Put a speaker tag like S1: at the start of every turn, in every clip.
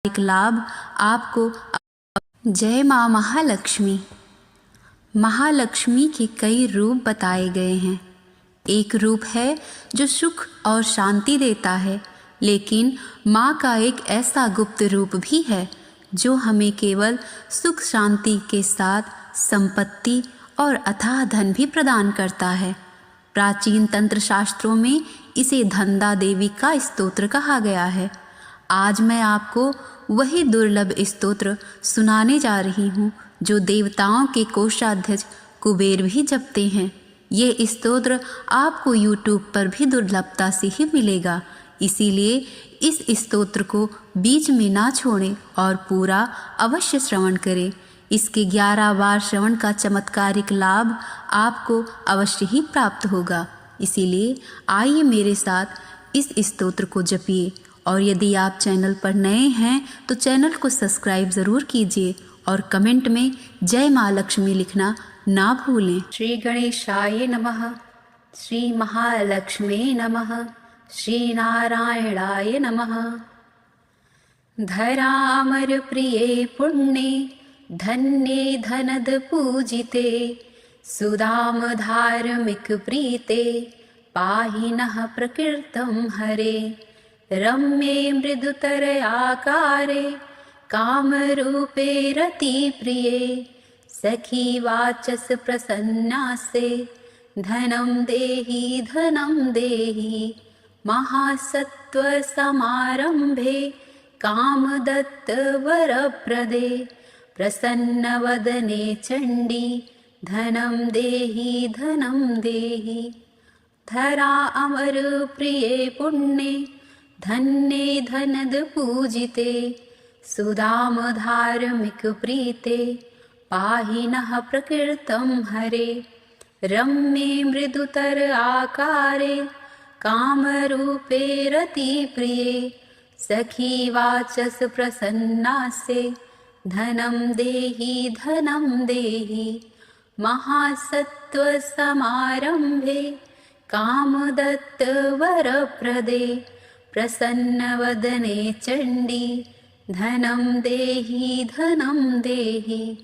S1: एक लाभ आपको। जय माँ महालक्ष्मी। महालक्ष्मी के कई रूप बताए गए हैं। एक रूप है जो सुख और शांति देता है, लेकिन माँ का एक ऐसा गुप्त रूप भी है जो हमें केवल सुख शांति के साथ संपत्ति और अथाह धन भी प्रदान करता है। प्राचीन तंत्र शास्त्रों में इसे धनदा देवी का स्तोत्र कहा गया है। आज मैं आपको वही दुर्लभ स्तोत्र सुनाने जा रही हूँ जो देवताओं के कोषाध्यक्ष कुबेर भी जपते हैं। ये स्तोत्र आपको YouTube पर भी दुर्लभता से ही मिलेगा, इसीलिए इस स्तोत्र को बीच में ना छोड़ें और पूरा अवश्य श्रवण करें। इसके 11 बार श्रवण का चमत्कारिक लाभ आपको अवश्य ही प्राप्त होगा। इसीलिए आइए मेरे साथ इस स्तोत्र को जपिए। और यदि आप चैनल पर नए हैं तो चैनल को सब्सक्राइब ज़रूर कीजिए और कमेंट में जय माँ लक्ष्मी लिखना ना भूलें। श्री गणेशाय नमः, श्री महालक्ष्मी नमः, श्री नारायणाय नमः। धरामर प्रिये पुण्ये धन्ये धनद पूजिते, सुदाम धार्मिक प्रीते, पाहि नः प्रकृतं हरे। रम्ये मृदुतर आकारे, कामरूपे रतिप्रिये, सखी वाचस प्रसन्नासे, धनं देहि महासत्व समारंभे, कामदत्त वरप्रदे, प्रसन्नवदने चण्डी, धनं देहि। धरा अमर प्रिये पुण्ये धन्ये धनद पूजिते, सुदाम धार्मिक प्रीते, पाहि नः प्रकृतं हरे। रम्ये मृदुतर आकारे, कामरूपे रतिप्रिये, सखी वाचस प्रसन्नासे, धनं देहि महासत्व समारंभे, कामदत्त वरप्रदे, प्रसन्नवदने चण्डी, धनं देहि।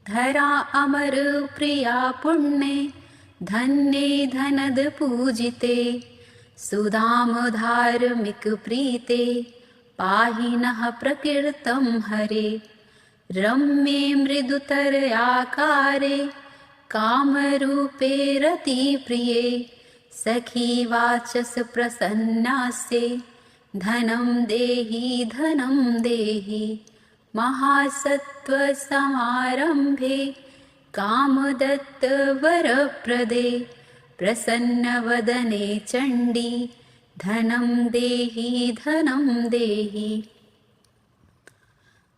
S1: धरा अमर प्रिया पुण्ये धन्ये धनद पूजिते, सुदाम धार्मिक प्रीते, पाहि नः प्रकृतं हरे। रम्ये मृदुतर आकारे, कामरूपे रतिप्रिये, सखी वाचस प्रसन्नासे, धनं देहि महासत्व समारंभे, कामदत्त वरप्रदे, प्रसन्नवदने चण्डी, धनं देहि।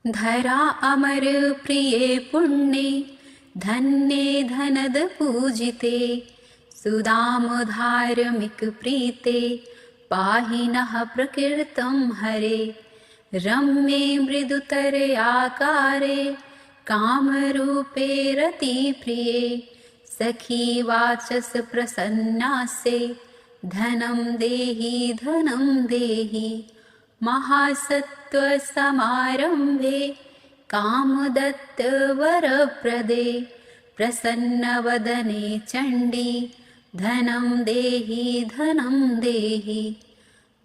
S1: धरा अमर प्रिये पुण्ये धन्ये धनद पूजिते, सुदाम धार्मिक प्रीते, पाहि नः प्रकृतं हरे। रम्ये मृदुतर आकारे, कामरूपे रतिप्रिये, सखी वाचस प्रसन्नासे, धनं देहि महासत्व समारंभे, कामदत्त वरप्रदे, प्रसन्नवदने चण्डी, धनं देहि।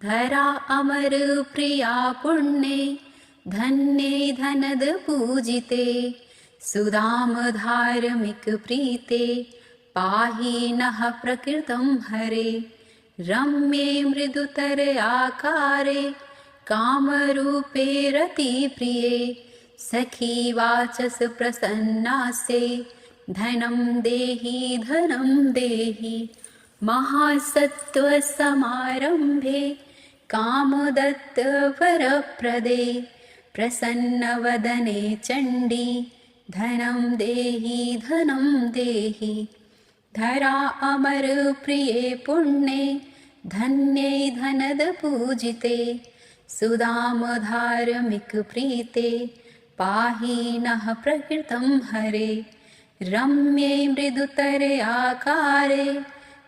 S1: धरा अमर प्रिया पुण्ये धन्ये धनद पूजिते, सुदाम धार्मिक प्रीते, पाहि नः प्रकृतं हरे। रम्ये मृदुतर आकारे, कामरूपे रतिप्रिये, सखी वाचस प्रसन्नासे, धनं देहि महासत्व समारंभे, कामदत्त वरप्रदे, प्रसन्नवदने चण्डी, धनं देहि। धरा अमर प्रिये पुण्ये धन्ये धनद पूजिते, सुदाम धार्मिक प्रीते, पाहि नः प्रकृतं हरे। रम्ये मृदुतर आकारे,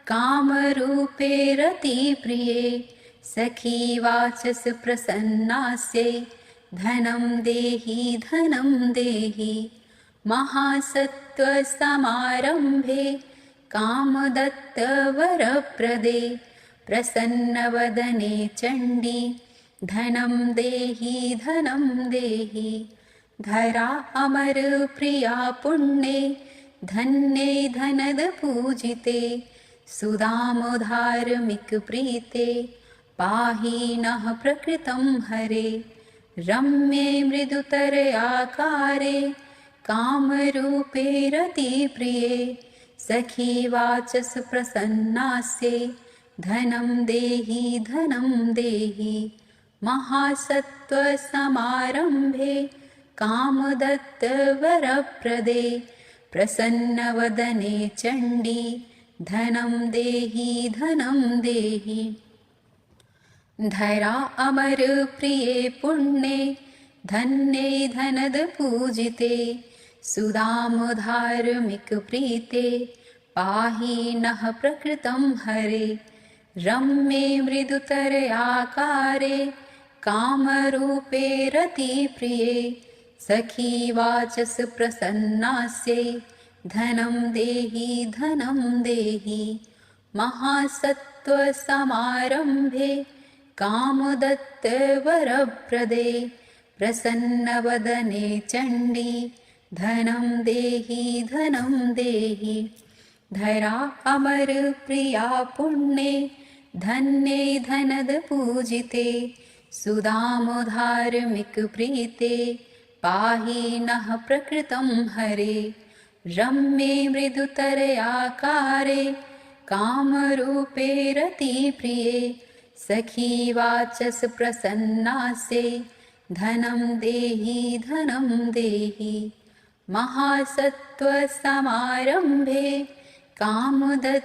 S1: कामरूपे रतिप्रिये, सखी वाचस प्रसन्नासे, धनं देहि धनं देहि महासत्त्वसमारम्भे कामदत्तवरप्रदे प्रसन्नवदने चण्डी धनं देहि धनं देहि धरा अमर प्रिया पुण्ये धन्ये धनद पूजिते सुदामोधार्मिक प्रीते पाहि नः प्रकृतं हरे रम्ये मृदुतरयाकारे कामरूपे रतिप्रिये सखी वाचस प्रसन्नास्ये धनं देहि धनं देहि महासत्त्वसमारम्भे कामदत्तवरप्रदे प्रसन्नवदने चण्डी धनं देहि धनं देहि धरा अमर प्रिये पुण्ये धन्ये धनद पूजिते सुदामोधार्मिक प्रीते पाहि नः प्रकृतं हरे रम्ये मृदुतरयाकारे कामरूपे रतिप्रिये सखी वाचस प्रसन्नास्ये धनं देहि धनं देहि महासत्त्वसमारम्भे कामदत्तवरप्रदे प्रसन्नवदने चण्डी धनं देहि धनं देहि धरा अमर प्रिया पुण्ये धन्ये धनद पूजिते सुदामोधार्मिक प्रीते पाहि नः प्रकृतं हरे रम्ये मृदुतरयाकारे कामरूपे रतिप्रिये सखी वाचस प्रसन्नास्ये धनं देहि धनं देहि महासत्त्वसमारम्भे कामदत्तवरप्रदे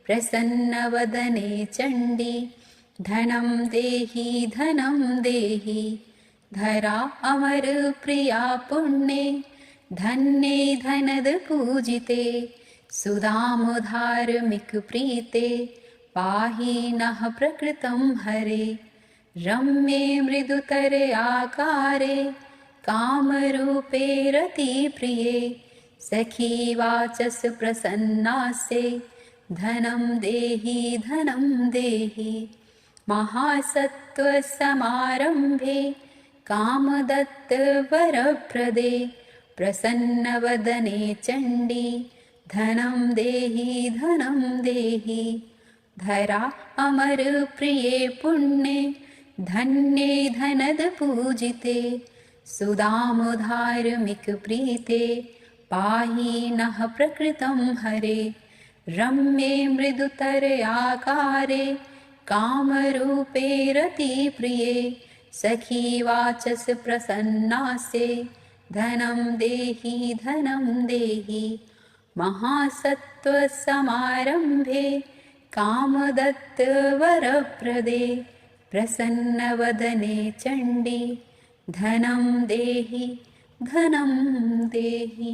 S1: प्रसन्नवदने चण्डी धनं देहि धनं देहि धरा अमर प्रिया पुण्ये धन्ये धनद पूजिते सुदामोधार्मिक प्रीते पाहि नः प्रकृतं हरे रम्ये मृदुतरयाकारे कामरूपे रतिप्रिये सखी वाचस प्रसन्नास्ये धनं देहि धनं देहि महासत्त्वसमारम्भे कामदत्तवरप्रदे प्रसन्नवदने चण्डी धनं देहि धनं देहि धरा अमर प्रिये पुण्ये धन्ये धनद पूजिते सुदामोधार्मिक प्रीते पाहि नः प्रकृतं हरे रम्ये मृदुतरयाकारे कामरूपे रतिप्रिये सखी वाचस प्रसन्नास्ये धनं देहि धनं देहि महासत्त्वसमारम्भे कामदत्तवरप्रदे प्रसन्नवदने चण्डी धनं देहि धनं देहि।